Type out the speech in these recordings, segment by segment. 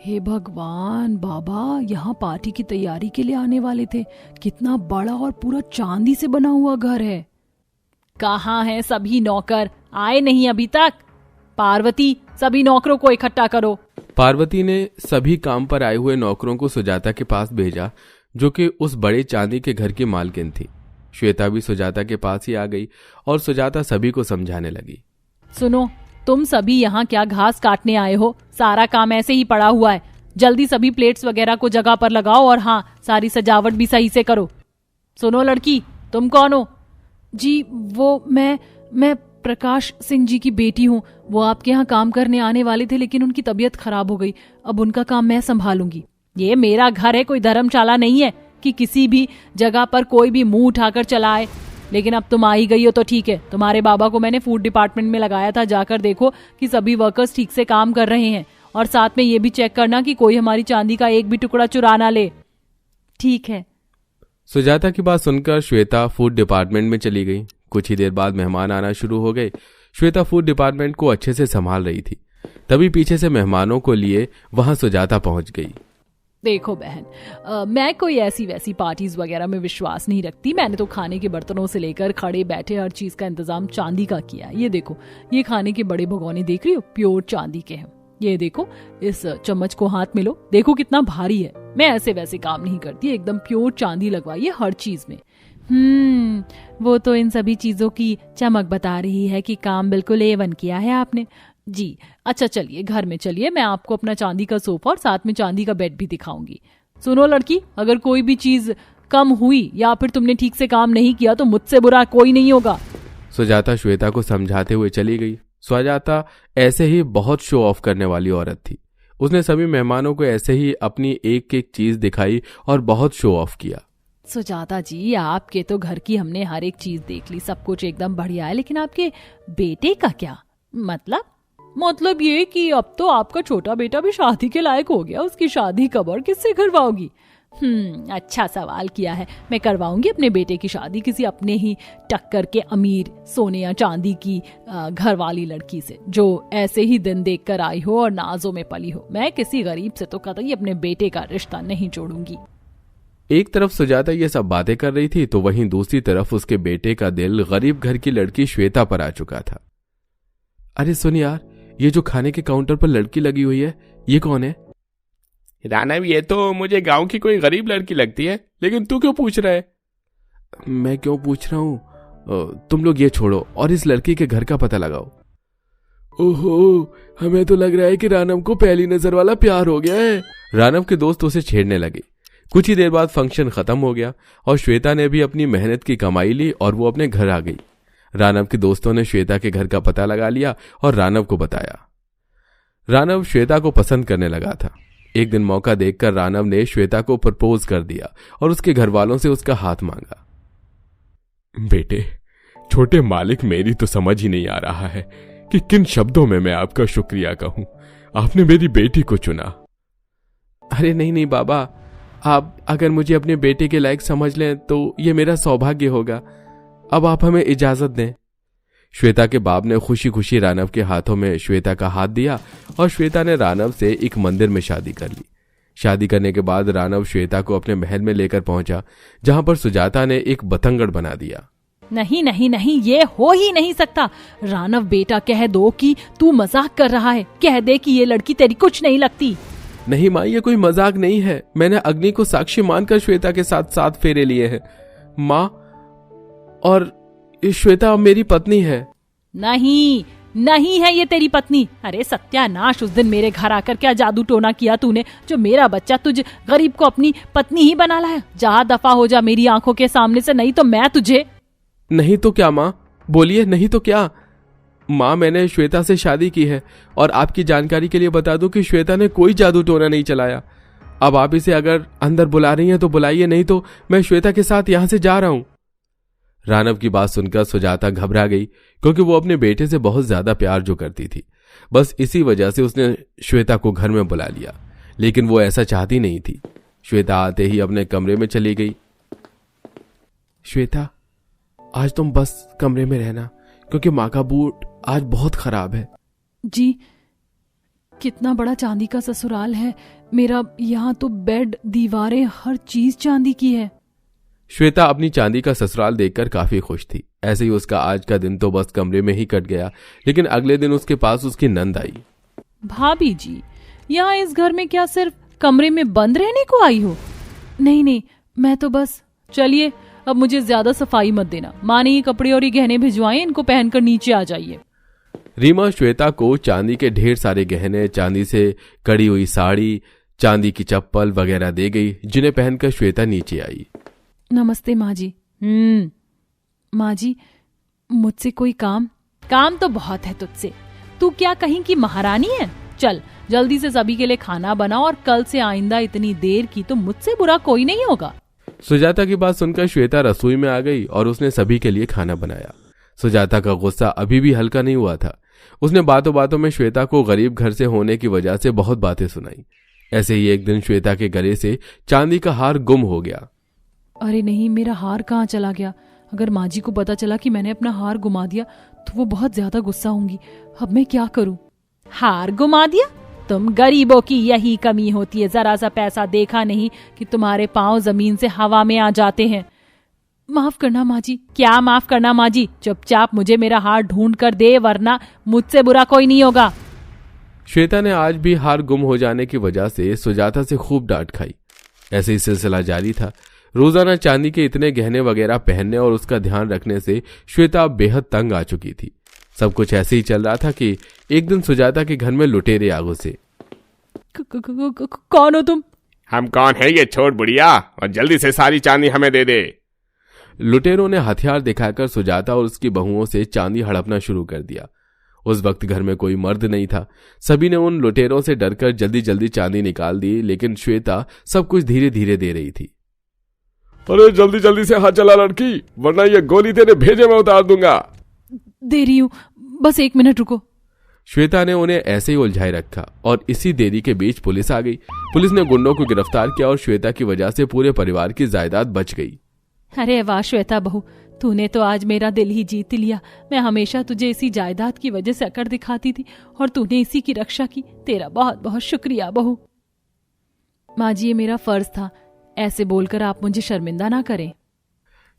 हे भगवान, बाबा यहाँ पार्टी की तैयारी के लिए आने वाले थे। कितना बड़ा और पूरा चांदी से बना हुआ घर है। कहाँ हैं सभी नौकर? आए नहीं अभी तक? पार्वती, सभी नौकरों को इकट्ठा करो। पार्वती ने सभी काम पर आए हुए नौकरों को सुजाता के पास भेजा, जो कि उस बड़े चांदी के घर की मालकिन थी। श्वेता भी सुजाता के पास ही आ गई और सुजाता सभी को समझाने लगी। सुनो, तुम सभी यहाँ क्या घास काटने आए हो? सारा काम ऐसे ही पड़ा हुआ है। जल्दी सभी प्लेट्स वगैरह को जगह पर लगाओ और हाँ, सारी सजावट भी सही से करो। सुनो लड़की, तुम कौन हो? जी वो मैं प्रकाश सिंह जी की बेटी हूँ। वो आपके यहाँ काम करने आने वाले थे, लेकिन उनकी तबीयत खराब हो गई। अब उनका काम मैं संभालूंगी। ये मेरा घर है, कोई धर्मशाला नहीं है कि किसी भी जगह पर कोई भी मुंह उठाकर चला आए। लेकिन अब तुम आ ही गई हो तो ठीक है। तुम्हारे बाबा को मैंने फूड डिपार्टमेंट में लगाया था, जाकर देखो कि सभी वर्कर्स ठीक से काम कर रहे हैं और साथ में ये भी चेक करना कि कोई हमारी चांदी का एक भी टुकड़ा चुरा ना ले। ठीक है। सुजाता की बात सुनकर श्वेता फूड डिपार्टमेंट में चली गई। कुछ ही देर बाद मेहमान आना शुरू हो गए। श्वेता फूड डिपार्टमेंट को अच्छे से संभाल रही थी। तभी पीछे से मेहमानों को लिए वहां सुजाता पहुंच गई। देखो बहन, मैं कोई ऐसी वैसी पार्टीज वगैरह में विश्वास नहीं रखती। मैंने तो खाने के बर्तनों से लेकर खड़े बैठे हर चीज का इंतजाम चांदी का किया है। ये देखो, ये खाने के बड़े भगोने देख रही हो, प्योर चांदी के हैं। ये देखो, इस चम्मच को हाथ में लो, देखो कितना भारी है। मैं ऐसे वैसे काम नहीं करती, एकदम प्योर चांदी लगवाई है हर चीज में। वो तो इन सभी चीजों की चमक बता रही है कि काम बिल्कुल A1 किया है आपने। जी अच्छा, चलिए घर में चलिए, मैं आपको अपना चांदी का सोफा और साथ में चांदी का बेड भी दिखाऊंगी। सुनो लड़की, अगर कोई भी चीज कम हुई या फिर तुमने ठीक से काम नहीं किया तो मुझसे बुरा कोई नहीं होगा। सुजाता श्वेता को समझाते हुए चली गई। सुजाता ऐसे ही बहुत शो ऑफ करने वाली औरत थी। उसने सभी मेहमानों को ऐसे ही अपनी एक एक चीज दिखाई और बहुत शो ऑफ किया। सुजाता जी, आपके तो घर की हमने हर एक चीज देख ली, सब कुछ एकदम बढ़िया है, लेकिन आपके बेटे का क्या? मतलब ये कि अब तो आपका छोटा बेटा भी शादी के लायक हो गया। उसकी शादी कब और किससे करवाओगी? अच्छा सवाल किया है। मैं करवाऊंगी अपने बेटे की शादी किसी अपने ही टक्कर के अमीर सोने या चांदी की घर वाली लड़की से, जो ऐसे ही दिन देख कर आई हो और नाजों में पली हो। मैं किसी गरीब से तो कतई अपने बेटे का रिश्ता नहीं जोड़ूंगी। एक तरफ सुजाता ये सब बातें कर रही थी तो वहीं दूसरी तरफ उसके बेटे का दिल गरीब घर की लड़की श्वेता पर आ चुका था। अरे सुन यार, ये जो खाने के काउंटर पर लड़की लगी हुई है, ये कौन है? रानव, ये तो मुझे गांव की कोई गरीब लड़की लगती है, लेकिन तू क्यों पूछ रहा है? मैं क्यों पूछ रहा हूँ? तुम लोग ये छोड़ो और इस लड़की के घर का पता लगाओ। ओहो, हमें तो लग रहा है कि रानव को पहली नजर वाला प्यार हो गया है। रानव के दोस्त उसे छेड़ने लगे। कुछ ही देर बाद फंक्शन खत्म हो गया और श्वेता ने भी अपनी मेहनत की कमाई ली और वो अपने घर आ गई। रानव के दोस्तों ने श्वेता के घर का पता लगा लिया और रानव को बताया। रानव श्वेता को पसंद करने लगा था। एक दिन मौका देखकर रानव ने श्वेता को प्रपोज कर दिया और उसके घर वालों से उसका हाथ मांगा। बेटे, छोटे मालिक, मेरी तो समझ ही नहीं आ रहा है कि किन शब्दों में मैं आपका शुक्रिया कहूं। आपने मेरी बेटी को चुना। अरे नहीं बाबा, आप अगर मुझे अपने बेटे के लायक समझ लें तो ये मेरा सौभाग्य होगा। अब आप हमें इजाजत दें। श्वेता के बाप ने खुशी खुशी रानव के हाथों में श्वेता का हाथ दिया और श्वेता ने रानव से एक मंदिर में शादी कर ली। शादी करने के बाद रानव श्वेता को अपने महल में लेकर पहुंचा, जहां पर सुजाता ने एक बतंगड़ बना दिया। नहीं नहीं नहीं, ये हो ही नहीं सकता। रानव बेटा, कह दो कि तू मजाक कर रहा है। कह दे कि ये लड़की तेरी कुछ नहीं लगती। नहीं माँ, ये कोई मजाक नहीं है। मैंने अग्नि को साक्षी मानकर श्वेता के साथ 7 फेरे लिए हैं माँ, और श्वेता अब मेरी पत्नी है। नहीं है ये तेरी पत्नी। अरे सत्यानाश, उस दिन मेरे घर आकर क्या जादू टोना किया तूने, जो मेरा बच्चा तुझ गरीब को अपनी पत्नी ही बना लाया। जा दफा हो जा मेरी आंखों के सामने से, नहीं तो मैं तुझे। नहीं तो क्या माँ? बोलिए, नहीं तो क्या? माँ, मैंने श्वेता से शादी की है और आपकी जानकारी के लिए बता दूं कि श्वेता ने कोई जादू टोना नहीं चलाया। अब आप इसे अगर अंदर बुला रही हैं तो बुलाइए, नहीं तो मैं श्वेता के साथ यहां से जा रहा हूं। रानव की बात सुनकर सुजाता घबरा गई, क्योंकि वो अपने बेटे से बहुत ज्यादा प्यार जो करती थी। बस इसी वजह से उसने श्वेता को घर में बुला लिया, लेकिन वो ऐसा चाहती नहीं थी। श्वेता आते ही अपने कमरे में चली गई। श्वेता, आज तुम बस कमरे में रहना, क्योंकि माँ का मूड आज बहुत खराब है। जी कितना बड़ा चांदी का ससुराल है मेरा। यहाँ तो बेड, दीवारें, हर चीज चांदी की है। श्वेता अपनी चांदी का ससुराल देखकर काफी खुश थी। ऐसे ही उसका आज का दिन तो बस कमरे में ही कट गया, लेकिन अगले दिन उसके पास उसकी नंद आई। भाभी जी, यहाँ इस घर में क्या सिर्फ कमरे में बंद रहने को आई हो? नहीं नहीं, मैं तो बस। चलिए, अब मुझे ज्यादा सफाई मत देना। माँ ने ये कपड़े और ये गहने भिजवाए, इनको पहनकर नीचे आ जाइए। रीमा श्वेता को चांदी के ढेर सारे गहने, चांदी से कड़ी हुई साड़ी, चांदी की चप्पल वगैरह दे गई, जिन्हें पहनकर श्वेता नीचे आई। नमस्ते माँ जी। माँ जी, मुझसे कोई काम? काम तो बहुत है तुझसे। तू क्या कहीं की महारानी है? चल जल्दी से सभी के लिए खाना बना, और कल से आइंदा इतनी देर की तो मुझसे बुरा कोई नहीं होगा। सुजाता की बात सुनकर श्वेता रसोई में आ गई और उसने सभी के लिए खाना बनाया। सुजाता का गुस्सा अभी भी हल्का नहीं हुआ था। उसने बातों बातों में श्वेता को गरीब घर से होने की वजह से बहुत बातें सुनाई। ऐसे ही एक दिन श्वेता के गले से चांदी का हार गुम हो गया। अरे नहीं, मेरा हार कहाँ चला गया? अगर माँ जी को पता चला कि मैंने अपना हार गुमा दिया तो वो बहुत ज्यादा गुस्सा होंगी। अब मैं क्या करूं? हार गुमा दिया? तुम गरीबों की यही कमी होती है, जरा सा पैसा देखा नहीं कि तुम्हारे पांव जमीन से हवा में आ जाते हैं। माफ करना माँ जी। क्या माफ करना माँ जी? चुपचाप मुझे मेरा हार ढूंढ कर दे, वरना मुझसे बुरा कोई नहीं होगा। श्वेता ने आज भी हार गुम हो जाने की वजह से सुजाता से खूब डांट खाई। ऐसे ही सिलसिला जारी था। रोजाना चांदी के इतने गहने वगैरह पहनने और उसका ध्यान रखने से श्वेता बेहद तंग आ चुकी थी। सब कुछ ऐसे ही चल रहा था कि एक दिन सुजाता के घर में लुटेरे आ घुसे। कौन हो तुम? हम कौन है ये छोड़ बुढ़िया, और जल्दी से सारी चांदी हमें दे दे। लुटेरों ने हथियार दिखाकर सुजाता और उसकी बहुओं से चांदी हड़पना शुरू कर दिया। उस वक्त घर में कोई मर्द नहीं था। सभी ने उन लुटेरों से डरकर जल्दी जल्दी चांदी निकाल दी, लेकिन श्वेता सब कुछ धीरे धीरे दे रही थी। अरे जल्दी जल्दी से हाथ चला लड़की, वरना ये गोली तेरे भेजे में उतार दूंगा। दे रही हूँ, बस 1 मिनट रुको। श्वेता ने उन्हें ऐसे ही उलझाए रखा और इसी देरी के बीच पुलिस आ गई। पुलिस ने गुंडों को गिरफ्तार किया और श्वेता की वजह से पूरे परिवार की जायदाद बच गई। अरे वाह श्वेता बहू, तूने तो आज मेरा दिल ही जीत लिया। मैं हमेशा तुझे इसी जायदाद की वजह से अकड़ दिखाती थी और तूने इसी की रक्षा की। तेरा बहुत बहुत शुक्रिया बहू। माँ जी, ये मेरा फर्ज था। ऐसे बोलकर आप मुझे शर्मिंदा ना करें।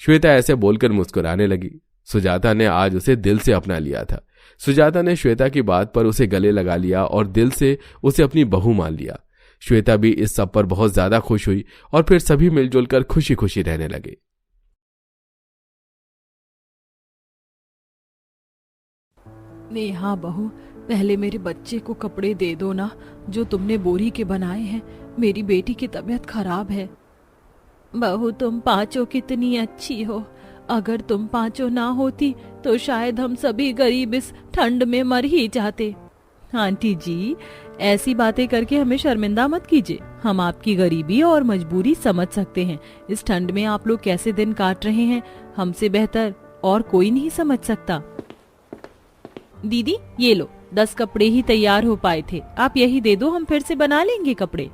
श्वेता ऐसे बोलकर मुस्कुराने लगी। सुजाता ने आज उसे दिल से अपना लिया था। सुजाता ने श्वेता की बात पर उसे गले लगा लिया और दिल से उसे अपनी बहू मान लिया। श्वेता भी इस सब पर बहुत ज्यादा खुश हुई और फिर सभी मिलजुल कर खुशी खुशी रहने लगे। नेहा बहू, पहले मेरे बच्चे को कपड़े दे दो ना, जो तुमने बोरी के बनाए हैं। मेरी बेटी की तबीयत खराब है। बहू, तुम पांचों कितनी अच्छी हो। अगर तुम पांचों ना होती तो शायद हम सभी गरीब इस ठंड में मर ही जाते। आंटी जी, ऐसी बातें करके हमें शर्मिंदा मत कीजिए। हम आपकी गरीबी और मजबूरी समझ सकते हैं। इस ठंड में आप लोग कैसे दिन काट रहे हैं, हमसे बेहतर और कोई नहीं समझ सकता। दीदी, ये लो, 10 कपड़े ही तैयार हो पाए थे। आप यही दे दो, हम फिर से बना लेंगे कपड़े।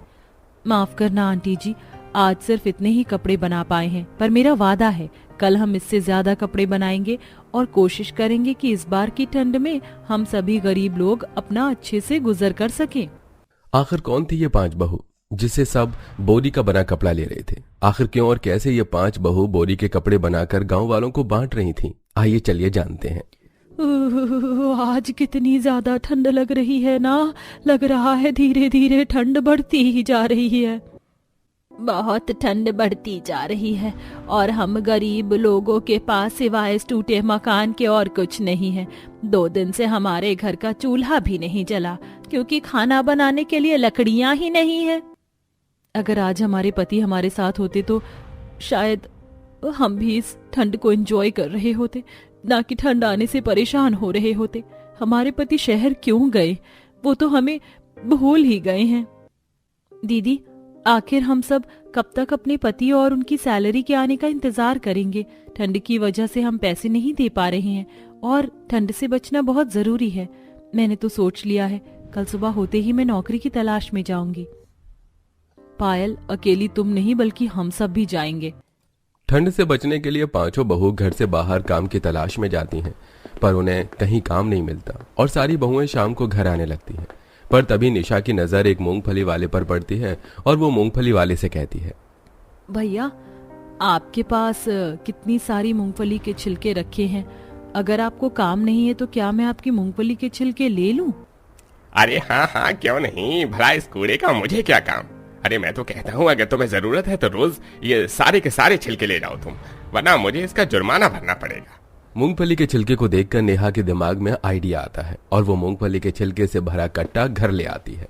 माफ करना आंटी जी, आज सिर्फ इतने ही कपड़े बना पाए हैं, पर मेरा वादा है कल हम इससे ज्यादा कपड़े बनाएंगे और कोशिश करेंगे कि इस बार की ठंड में हम सभी गरीब लोग अपना अच्छे से गुजर कर सकें। आखिर कौन थी ये 5 बहू जिससे सब बोरी का बना कपड़ा ले रहे थे? आखिर क्यों और कैसे ये 5 बहू बोरी के कपड़े बनाकर गांव वालों को बांट रही थीं? आइए चलिए जानते हैं। आज कितनी ज्यादा ठंड लग रही है ना। लग रहा है धीरे धीरे ठंड बढ़ती ही जा रही है। बहुत ठंड बढ़ती जा रही है और हम गरीब लोगों के पास सिवाय इस टूटे मकान के और कुछ नहीं है। 2 दिन से हमारे घर का चूल्हा भी नहीं जला क्योंकि खाना बनाने के लिए लकड़ियां ही नहीं है। अगर आज हमारे पति हमारे साथ होते तो शायद हम भी इस ठंड को एंजॉय कर रहे होते, ना कि ठंड आने से परेशान हो रहे होते। हमारे पति शहर क्यों गए? वो तो हमें भूल ही गए हैं। दीदी, आखिर हम सब कब तक अपने पति और उनकी सैलरी के आने का इंतजार करेंगे? ठंड की वजह से हम पैसे नहीं दे पा रहे हैं और ठंड से बचना बहुत जरूरी है। मैंने तो सोच लिया है कल सुबह होते ही मैं नौकरी की तलाश में जाऊंगी। पायल, अकेली तुम नहीं बल्कि हम सब भी जाएंगे। ठंड से बचने के लिए 5 बहू घर से बाहर काम की तलाश में जाती हैं, पर उन्हें कहीं काम नहीं मिलता और सारी बहुएं शाम को घर आने लगती हैं। पर तभी निशा की नजर एक मूंगफली वाले पर पड़ती है और वो मूंगफली वाले से कहती है, भैया आपके पास कितनी सारी मूंगफली के छिलके रखे हैं, अगर आपको काम नहीं है तो क्या मैं आपकी मूंगफली के छिलके ले लूं? अरे हाँ हाँ क्यों नहीं, भला इस कूड़े का मुझे क्या काम। अरे मैं तो कहता हूँ अगर तुम्हें जरूरत है तो रोज ये सारे के सारे छिलके ले जाओ तुम, वरना मुझे इसका जुर्माना भरना पड़ेगा। मूंगफली के छिलके को देखकर नेहा के दिमाग में आइडिया आता है और वो मूंगफली के छिलके से भरा कट्टा घर ले आती है।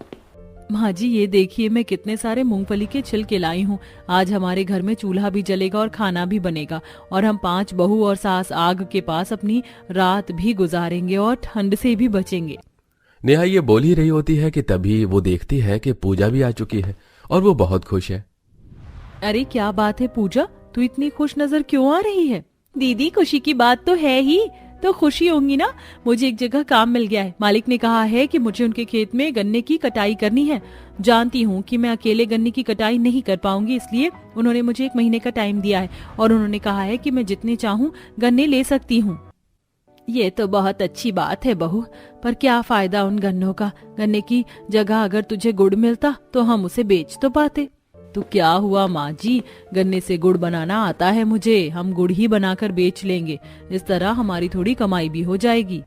माँ जी ये देखिए मैं कितने सारे मूंगफली के छिलके लाई हूँ, आज हमारे घर में चूल्हा भी जलेगा और खाना भी बनेगा और हम 5 बहू और सास आग के पास अपनी रात भी गुजारेंगे और ठंड से भी बचेंगे। नेहा ये बोल ही रही होती है कि तभी वो देखती है कि पूजा भी आ चुकी है और वो बहुत खुश है। अरे क्या बात है पूजा, तू इतनी खुश नजर क्यों आ रही है? दीदी खुशी की बात तो है ही, तो खुशी होंगी ना। मुझे एक जगह काम मिल गया है, मालिक ने कहा है कि मुझे उनके खेत में गन्ने की कटाई करनी है। जानती हूँ कि मैं अकेले गन्ने की कटाई नहीं कर पाऊंगी, इसलिए उन्होंने मुझे 1 महीने का टाइम दिया है और उन्होंने कहा है कि मैं जितने चाहूँ गन्ने ले सकती हूँ। ये तो बहुत अच्छी बात है बहू, पर क्या फायदा उन गन्नों का? गन्ने की जगह अगर तुझे गुड़ मिलता तो हम उसे बेच तो पाते। तो क्या हुआ माँ जी, गन्ने से गुड़ बनाना आता है मुझे, हम गुड़ ही बनाकर बेच लेंगे, इस तरह हमारी थोड़ी कमाई भी हो जाएगी।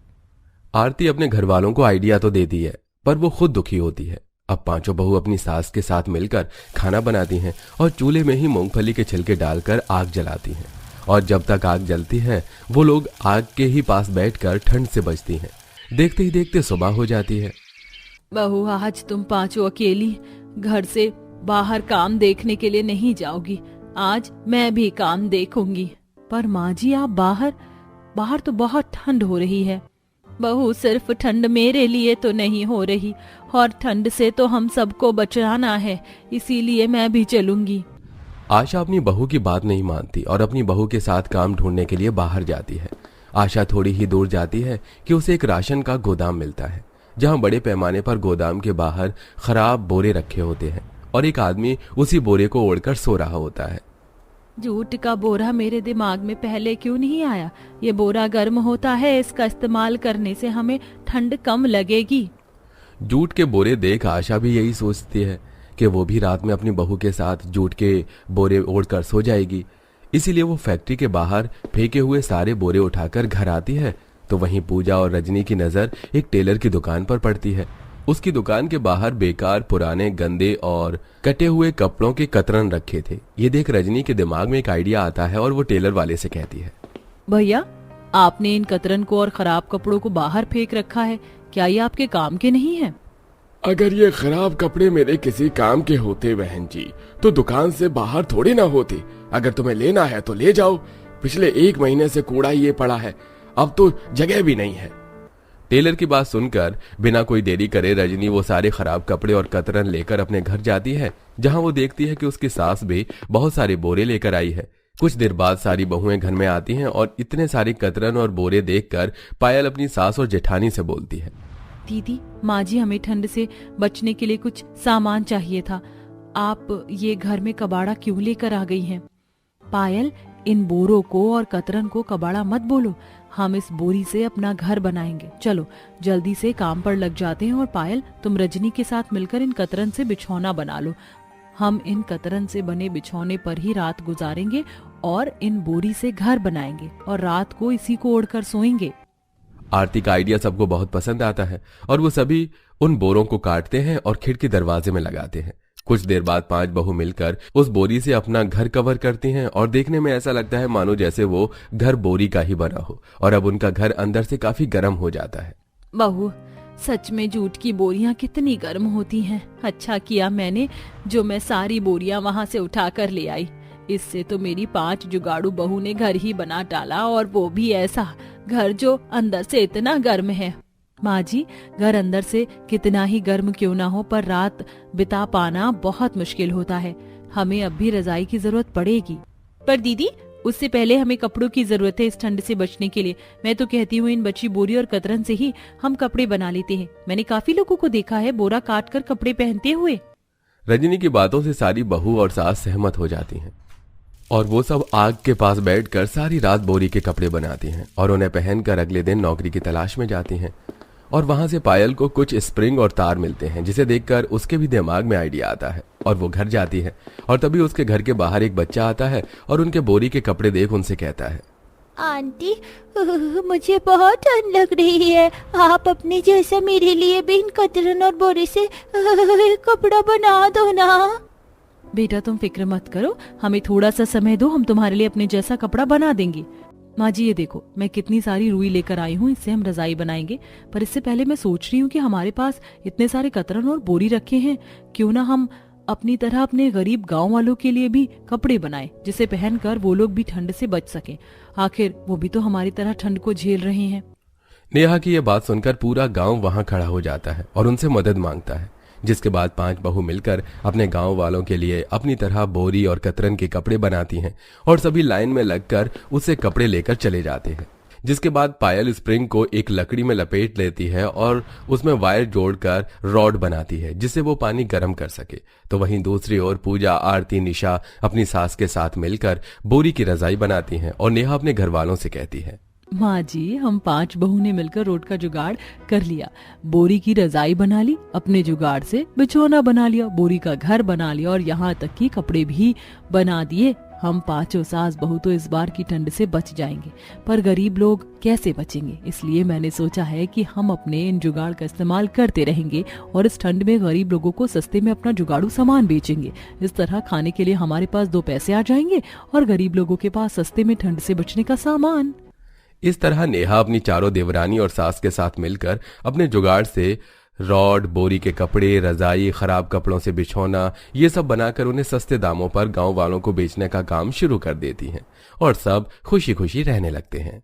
आरती अपने घर वालों को आइडिया तो देती है पर वो खुद दुखी होती है। अब 5 बहू अपनी सास के साथ मिलकर खाना बनाती हैं और चूल्हे में ही मूंगफली के छिलके डालकर आग जलाती हैं और जब तक आग जलती है वो लोग आग के ही पास बैठकर ठंड से बचती हैं। देखते ही देखते सुबह हो जाती है। बहू आज तुम 5 अकेली घर से बाहर काम देखने के लिए नहीं जाओगी, आज मैं भी काम देखूंगी। पर माँ जी आप बाहर तो बहुत ठंड हो रही है। बहू सिर्फ ठंड मेरे लिए तो नहीं हो रही, और ठंड से तो हम सबको बचाना है, इसीलिए मैं भी चलूंगी। आशा अपनी बहू की बात नहीं मानती और अपनी बहू के साथ काम ढूंढने के लिए बाहर जाती है। आशा थोड़ी ही दूर जाती है कि उसे एक राशन का गोदाम मिलता है, जहां बड़े पैमाने पर गोदाम के बाहर खराब बोरे रखे होते हैं और एक आदमी उसी बोरे को ओढ़कर सो रहा होता है। जूट का बोरा मेरे दिमाग में पहले क्यों नहीं आया? ये बोरा गर्म होता है, इसका इस्तेमाल करने से हमें ठंड कम लगेगी। जूट के बोरे देख आशा भी यही सोचती है कि वो भी रात में अपनी बहू के साथ जूट के बोरे ओढ़कर सो जाएगी। इसीलिए वो फैक्ट्री के बाहर फेंके हुए सारे बोरे उठाकर घर आती है तो वहीं पूजा और रजनी की नजर एक टेलर की दुकान पर पड़ती है। उसकी दुकान के बाहर बेकार, पुराने, गंदे और कटे हुए कपड़ों के कतरन रखे थे। ये देख रजनी के दिमाग में एक आइडिया आता है और वो टेलर वाले से कहती है, भैया आपने इन कतरन को और खराब कपड़ों को बाहर फेंक रखा है, क्या ये आपके काम के नहीं है? अगर ये खराब कपड़े मेरे किसी काम के होते बहन जी तो दुकान से बाहर थोड़ी ना होती। अगर तुम्हें लेना है तो ले जाओ, पिछले 1 महीने से कूड़ा ये पड़ा है, अब तो जगह भी नहीं है। टेलर की बात सुनकर बिना कोई देरी करे रजनी वो सारे खराब कपड़े और कतरन लेकर अपने घर जाती है, जहां वो देखती है कि उसकी सास भी बहुत सारे बोरे लेकर आई है। कुछ देर बाद सारी बहुएं घर में आती हैं और इतने सारे कतरन और बोरे देखकर पायल अपनी सास और जेठानी से बोलती है, दीदी माँ जी हमें ठंड से बचने के लिए कुछ सामान चाहिए था, आप ये घर में कबाड़ा क्यों लेकर आ गई हैं? पायल इन बोरों को और कतरन को कबाड़ा मत बोलो, हम इस बोरी से अपना घर बनाएंगे। चलो जल्दी से काम पर लग जाते हैं। और पायल तुम रजनी के साथ मिलकर इन कतरन से बिछौना बना लो, हम इन कतरन से बने बिछौने पर ही रात गुजारेंगे और इन बोरी से घर बनाएंगे और रात को इसी को ओढ़कर सोएंगे। आरती का आइडिया सबको बहुत पसंद आता है और वो सभी उन बोरों को काटते हैं और खिड़की दरवाजे में लगाते हैं। कुछ देर बाद 5 बहू मिलकर उस बोरी से अपना घर कवर करती हैं और देखने में ऐसा लगता है मानो जैसे वो घर बोरी का ही बना हो और अब उनका घर अंदर से काफी गर्म हो जाता है। बहू सच में जूट की बोरियां कितनी गर्म होती हैं। अच्छा किया मैंने जो मैं सारी बोरियां वहां से उठा कर ले आई, इससे तो मेरी 5 जुगाड़ू बहू ने घर ही बना डाला, और वो भी ऐसा घर जो अंदर से इतना गर्म है। माँ जी घर अंदर से कितना ही गर्म क्यों ना हो, पर रात बिता पाना बहुत मुश्किल होता है। हमें अब भी रजाई की जरूरत पड़ेगी। पर दीदी उससे पहले हमें कपड़ों की जरूरत है इस ठंड से बचने के लिए। मैं तो कहती हूँ इन बची बोरी और कतरन से ही हम कपड़े बना लेते हैं। मैंने काफी लोगों को देखा है बोरा काट कर कपड़े पहनते हुए। रजनी की बातों से सारी बहू और सास सहमत हो जाती हैं और वो सब आग के पास बैठकर सारी रात बोरी के कपड़े बनाती हैं और उन्हें पहनकर अगले दिन नौकरी की तलाश में जाती हैं। और वहां से पायल को कुछ स्प्रिंग और तार मिलते हैं, जिसे देखकर उसके भी दिमाग में आइडिया आता है और वो घर जाती है। और तभी उसके घर के बाहर एक बच्चा आता है और उनके बोरी के कपड़े देख उनसे कहता है, आंटी मुझे बहुत ठंड लग रही है, आप अपने जैसा मेरे लिए भी इन कतरन और बोरे से कपड़ा बना दो ना। बेटा तुम फिक्र मत करो, हमें थोड़ा सा समय दो, हम तुम्हारे लिए अपने जैसा कपड़ा बना देंगे। माँ जी ये देखो, मैं कितनी सारी रुई लेकर आई हूँ, इससे हम रजाई बनाएंगे। पर इससे पहले मैं सोच रही हूँ कि हमारे पास इतने सारे कतरन और बोरी रखे हैं, क्यों ना हम अपनी तरह अपने गरीब गांव वालों के लिए भी कपड़े बनाएं, जिसे पहनकर वो लोग भी ठंड से बच सकें। आखिर वो भी तो हमारी तरह ठंड को झेल रहे हैं। नेहा की यह बात सुनकर पूरा गांव वहां खड़ा हो जाता है और उनसे मदद मांगता है, जिसके बाद 5 बहू मिलकर अपने गांव वालों के लिए अपनी तरह बोरी और कतरन के कपड़े बनाती हैं और सभी लाइन में लगकर उससे कपड़े लेकर चले जाते हैं। जिसके बाद पायल स्प्रिंग को एक लकड़ी में लपेट लेती है और उसमें वायर जोड़कर रॉड बनाती है, जिससे वो पानी गर्म कर सके। तो वहीं दूसरी ओर पूजा, आरती, निशा अपनी सास के साथ मिलकर बोरी की रजाई बनाती हैं और नेहा अपने घर वालों से कहती है, माँ जी हम 5 बहू ने मिलकर रोड का जुगाड़ कर लिया, बोरी की रजाई बना ली, अपने जुगाड़ से बिछौना बना लिया, बोरी का घर बना लिया और यहाँ तक कि कपड़े भी बना दिए। हम 5 सास बहू तो इस बार की ठंड से बच जाएंगे, पर गरीब लोग कैसे बचेंगे? इसलिए मैंने सोचा है कि हम अपने इन जुगाड़ का इस्तेमाल करते रहेंगे और इस ठंड में गरीब लोगों को सस्ते में अपना जुगाड़ू सामान बेचेंगे। इस तरह खाने के लिए हमारे पास 2 पैसे आ जाएंगे और गरीब लोगों के पास सस्ते में ठंड से बचने का सामान। इस तरह नेहा अपनी चारों देवरानी और सास के साथ मिलकर अपने जुगाड़ से रॉड, बोरी के कपड़े, रजाई, खराब कपड़ों से बिछौना, ये सब बनाकर उन्हें सस्ते दामों पर गांव वालों को बेचने का काम शुरू कर देती हैं और सब खुशी खुशी रहने लगते हैं।